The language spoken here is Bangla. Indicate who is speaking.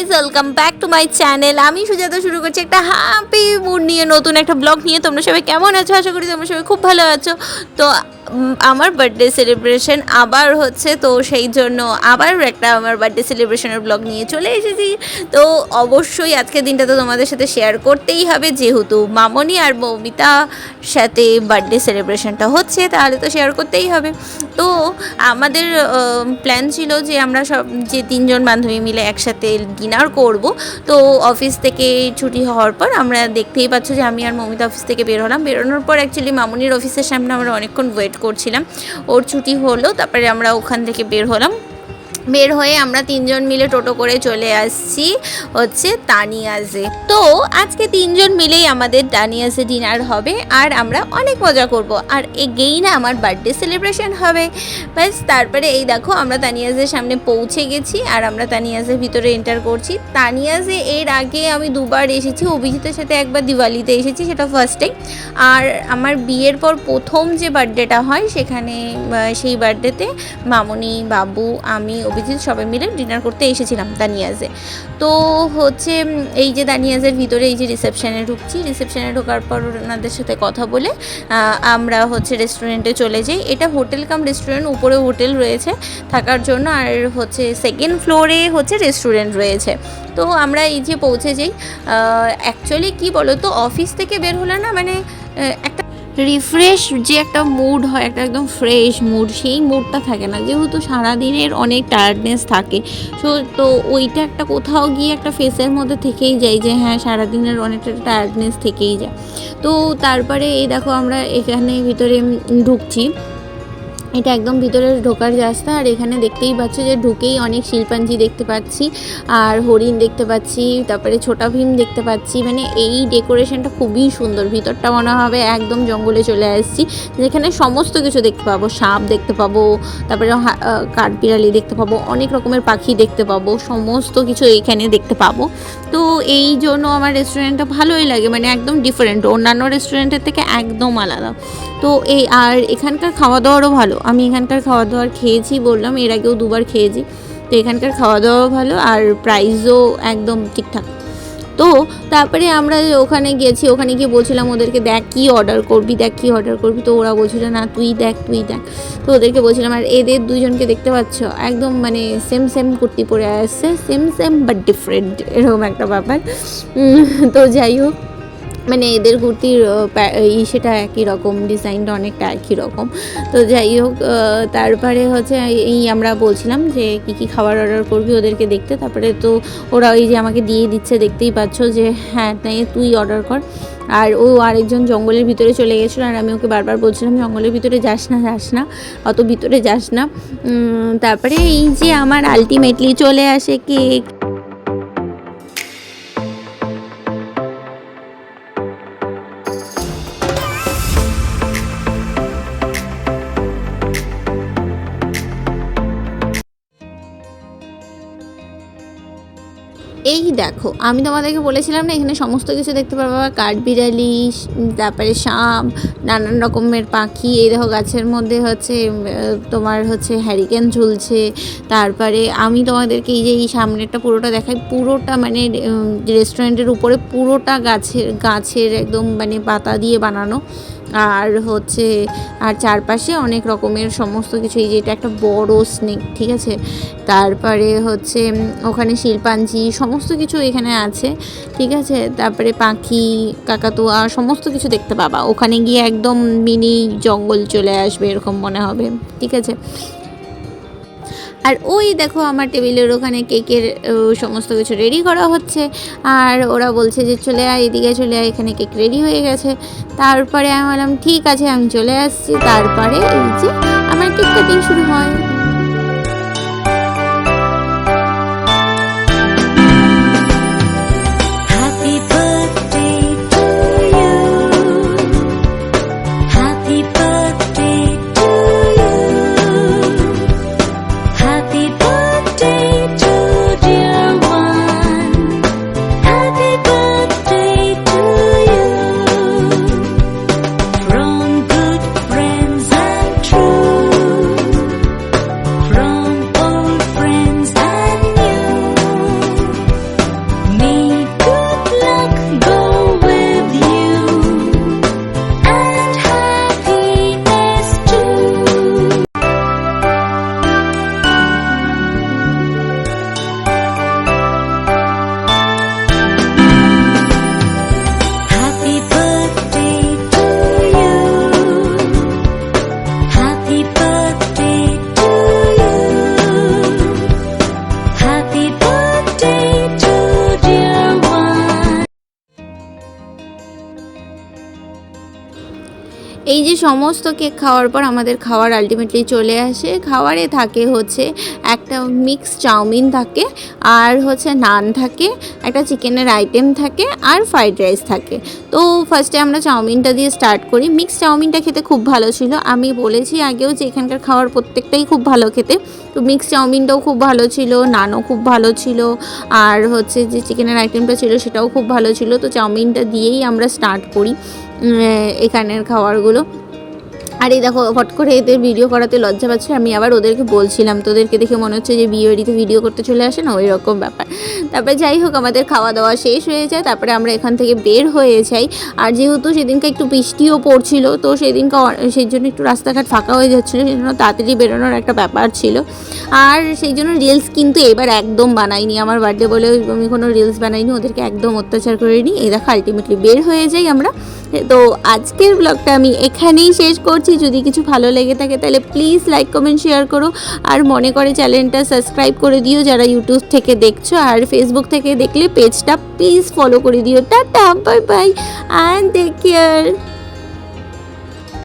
Speaker 1: Guys, welcome back to my channel. আমি সুজাতা শুরু করছি একটা হ্যাপি মুড নিয়ে, নতুন একটা ব্লগ নিয়ে। তোমরা সবাই কেমন আছো? আশা করি তোমরা সবাই খুব ভালো আছো। তো আমার বার্থডে সেলিব্রেশন আবার হচ্ছে, তো সেই জন্য আবার একটা আমার বার্থডে সেলিব্রেশনের ব্লগ নিয়ে চলে এসেছি। তো অবশ্যই আজকের দিনটা তো তোমাদের সাথে শেয়ার করতেই হবে, যেহেতু মামনি আর মৌমিতার সাথে বার্থডে সেলিব্রেশনটা হচ্ছে, তাহলে তো শেয়ার করতেই হবে। তো আমাদের প্ল্যান ছিল যে আমরা সব যে তিনজন বান্ধবী মিলে একসাথে ডিনার করব। তো অফিস থেকে ছুটি হওয়ার পর আমরা দেখতেই পাচ্ছ যে আমি আর মৌমিতা অফিস থেকে বেরোনোর পর অ্যাকচুয়ালি মামনির অফিসের সামনে আমরা অনেকক্ষণ ওয়েট করছিলাম। ওর ছুটি হলো, তারপরে আমরা ওখান থেকে বের হয়ে আমরা তিনজন মিলে টোটো করে চলে আসছি হচ্ছে তানিয়াজে। তো আজকে তিনজন মিলেই আমাদের তানিয়াজে ডিনার হবে, আর আমরা অনেক মজা করব, আর এগেইন আমার বার্থডে সেলিব্রেশন হবে। ব্যাস, তারপরে এই দেখো আমরা তানিয়াজের সামনে পৌঁছে গেছি, আর আমরা তানিয়াজের ভিতরে এন্টার করছি। তানিয়াজে এর আগে আমি দুবার এসেছি, অভিজিতের সাথে একবার দিওয়ালিতে এসেছি, সেটা ফার্স্ট টাইম। আর আমার বিয়ের পর প্রথম যে বার্থডেটা হয় সেখানে, সেই বার্থডেতে মামনি, বাবু, আমি, অভিজিৎ সবাই মিলে ডিনার করতে এসেছিলাম তানিয়াজে। তো হচ্ছে এই যে তানিয়াজের ভিতরে এই যে রিসেপশানে ঢোকার পর ওনাদের সাথে কথা বলে আমরা হচ্ছে রেস্টুরেন্টে চলে যাই। এটা হোটেল কাম রেস্টুরেন্ট, উপরে হোটেল রয়েছে থাকার জন্য, আর হচ্ছে সেকেন্ড ফ্লোরে হচ্ছে রেস্টুরেন্ট রয়েছে। তো আমরা এই যে পৌঁছে যাই। অ্যাকচুয়ালি কি বলো তো, অফিস থেকে বের হলে না, মানে একটা রিফ্রেশ যে একটা মুড হয়, একটা একদম ফ্রেশ মুড, সেই মুডটা থাকে না, যেহেতু সারাদিনের অনেক টায়ার্ডনেস থাকে। তো ওইটা একটা কোথাও গিয়ে একটা ফেসের মধ্যে থেকেই যায় যে হ্যাঁ, সারাদিনের অনেকটা টায়ার্ডনেস থেকেই যায়। তো তারপরে এই দেখো আমরা এখানে ভিতরে ঢুকছি, এটা একদম ভিতরে ঢোকার রাস্তা। আর এখানে দেখতেই পাচ্ছ যে ঢুকেই অনেক শিল্পাঞ্জি দেখতে পাচ্ছি, আর হরিণ দেখতে পাচ্ছি, তারপরে ছোটা ভীম দেখতে পাচ্ছি। মানে এই ডেকোরেশনটা খুবই সুন্দর। ভিতরটা মনে হবে একদম জঙ্গলে চলে আসছি, যেখানে সমস্ত কিছু দেখতে পাবো। সাপ দেখতে পাবো, তারপরে কাঠবিড়ালি দেখতে পাবো, অনেক রকমের পাখি দেখতে পাবো, সমস্ত কিছু এইখানে দেখতে পাবো। তো এই জন্য আমার রেস্টুরেন্টটা ভালোই লাগে, মানে একদম ডিফারেন্ট, অন্যান্য রেস্টুরেন্টের থেকে একদম আলাদা। তো এই আর এখানকার খাওয়া দাওয়ারও ভালো। আমি এখানকার খাওয়া দাওয়ার খেয়েছি, বললাম এর আগেও দুবার খেয়েছি। তো এখানকার খাওয়া দাওয়াও ভালো, আর প্রাইসও একদম ঠিকঠাক। তো তারপরে আমরা ওখানে গেছি, ওখানে গিয়ে বলছিলাম ওদেরকে দেখ কী অর্ডার করবি। তো ওরা বলছিল না তুই দেখ। তো ওদেরকে বলছিলাম, আর এদের দুইজনকে দেখতে পাচ্ছ একদম মানে সেম কুর্তি পরে আসছে, সেম বাট ডিফারেন্ট, এরকম একটা ব্যাপার। তো যাই হোক, মানে এদের কুর্তির সেটা একই রকম, ডিজাইনটা অনেকটা একই রকম। তো যাই হোক, তারপরে হচ্ছে এই আমরা বলছিলাম যে কী খাবার অর্ডার করবি ওদেরকে দেখতে। তারপরে তো ওরা ওই যে আমাকে দিয়ে দিচ্ছে, দেখতেই পাচ্ছ যে হ্যাঁ তাই তুই অর্ডার কর। আর ও আরেকজন জঙ্গলের ভিতরে চলে গেছিলো, আর আমি ওকে বারবার বলছিলাম জঙ্গলের ভিতরে যাস না, অত ভিতরে যাস না। তারপরে এই যে আমার আলটিমেটলি চলে আসে কেক। এই দেখো, আমি তোমাদেরকে বলেছিলাম না এখানে সমস্ত কিছু দেখতে পারবো, কাঠবিড়ালি, তারপরে সাপ, নানান রকমের পাখি। এই দেখো গাছের মধ্যে হচ্ছে তোমার হচ্ছে হ্যারিকেন ঝুলছে। তারপরে আমি তোমাদেরকে এই যে এই সামনেরটা পুরোটা দেখাই, পুরোটা মানে রেস্টুরেন্টের উপরে পুরোটা গাছের একদম মানে পাতা দিয়ে বানানো, আর হচ্ছে আর চারপাশে অনেক রকমের সমস্ত কিছু। এই যে এটা একটা বড় স্নেক, ঠিক আছে। তারপরে হচ্ছে ওখানে শিল্পাঞ্জি, সমস্ত কিছু এখানে আছে, ঠিক আছে। তারপরে পাখি, কাকাতুয়া, সমস্ত কিছু দেখতে পাবা। ওখানে গিয়ে একদম মিনি জঙ্গল চলে আসবে এরকম মনে হবে, ঠিক আছে। আর ওই দেখো আমার টেবিলের ওখানে কেকের সমস্ত কিছু রেডি করা হচ্ছে, আর ওরা বলছে যে চলে আয়, এদিকে চলে আয়, এখানে কেক রেডি হয়ে গেছে। তারপরে আমি বললাম ঠিক আছে, আমি চলে আসছি। তারপরে এই যে আমার কেক কাটিং শুরু হয়। এই যে সমস্ত কেক খাওয়ার পর আমাদের খাওয়ার আলটিমেটলি চলে আসে। খাওয়ারে থাকে হচ্ছে একটা মিক্স চাউমিন থাকে, আর হচ্ছে নান থাকে, একটা চিকেনের আইটেম থাকে, আর ফ্রাইড রাইস থাকে। তো ফার্স্টে আমরা চাউমিনটা দিয়ে স্টার্ট করি। মিক্স চাউমিনটা খেতে খুব ভালো ছিল। আমি বলেছি আগেও যে এখানকার খাওয়ার প্রত্যেকটাই খুব ভালো খেতে। তো মিক্স চাউমিনটাও খুব ভালো ছিল, নানও খুব ভালো ছিল, আর হচ্ছে যে চিকেনের আইটেমটা ছিল সেটাও খুব ভালো ছিল। তো চাউমিনটা দিয়েই আমরা স্টার্ট করি এখানের খাবারগুলো। আর এই দেখো ফট করে এদের ভিডিও করাতে লজ্জা পাচ্ছে। আমি আবার ওদেরকে বলছিলাম, তোদেরকে দেখে মনে হচ্ছে যে বিয়ে বাড়িতে ভিডিও করতে চলে আসে না, ওই রকম ব্যাপার। তারপরে যাই হোক আমাদের খাওয়া দাওয়া শেষ হয়ে যায়, তারপরে আমরা এখান থেকে বের হয়ে যাই। আর যেহেতু সেদিনকে একটু বৃষ্টিও পড়ছিল, তো সেদিনকে সেই জন্য একটু রাস্তাঘাট ফাঁকা হয়ে যাচ্ছিলো, সেই জন্য তাড়াতাড়ি বেরোনোর একটা ব্যাপার ছিল। আর সেই জন্য রিলস কিন্তু এবার একদম বানাইনি, আমার বার্থডে বলে আমি কোনো রিলস বানাইনি, ওদেরকে একদম অত্যাচার করিনি। এই দেখো আলটিমেটলি বের হয়ে যাই আমরা। তো আজকের ব্লগটা আমি এখানেই শেষ করছি। যদি কিছু ভালো লেগে থাকে তাহলে প্লিজ লাইক কমেন্ট শেয়ার করো, আর মনে করে চ্যানেলটা সাবস্ক্রাইব করে দিও যারা ইউটিউব থেকে দেখছো, আর ফেসবুক থেকে দেখলে পেজটা প্লিজ ফলো করে দিও। Tata, bye bye and take care.